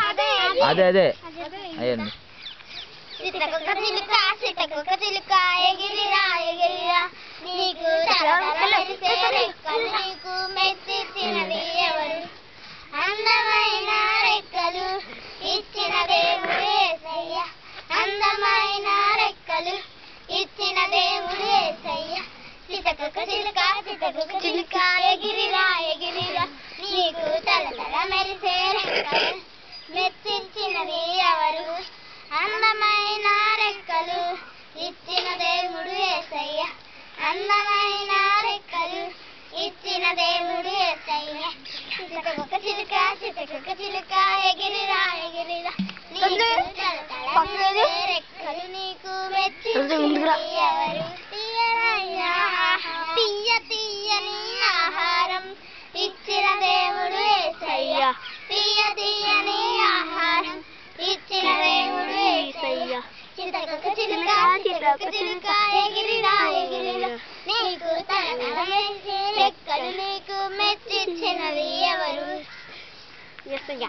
అదే అదే అయ్యండి. సీతకొక చిలుక ఎగిరిరా ఎగిరిరా నీకు మెరిసే రెక్కలు నీకు మెచ్చినది ఎవరు అందమైన రెక్కలు ఇచ్చిన దేవుడు యేసయ్య అందమైన రెక్కలు ఇచ్చిన దేవుడు యేసయ్య సీతకొక చిలుక ఎగిరిరా ఎగిరిరా నీకు తలతల మెరిసే రెక్కలు మెచ్చించినది ఎవరు అందమైన రెక్కలు ఇచ్చిన దేవుడు యేసయ్య అందమైన రెక్కలు ఇచ్చిన దేవుడు యేసయ్య సీతకొక చిలుక ఎగిరిరా ఎగిరిరా నీకు తలతల మెరిసే రెక్కలు నీకు మెచ్చించినది ఎవరు తీయని ఆహారం ఇచ్చిన దేవుడు యేసయ్య తీయని ఆహారం ఇచ్చిన దేవుడు యేసయ్య సీతకొక చిలుక ఎగిరిరా ఎగిరిరా నీకు తలతల మెరిసే రెక్కలు నీకు మెచ్చినది ఎవరు యేసయ్య.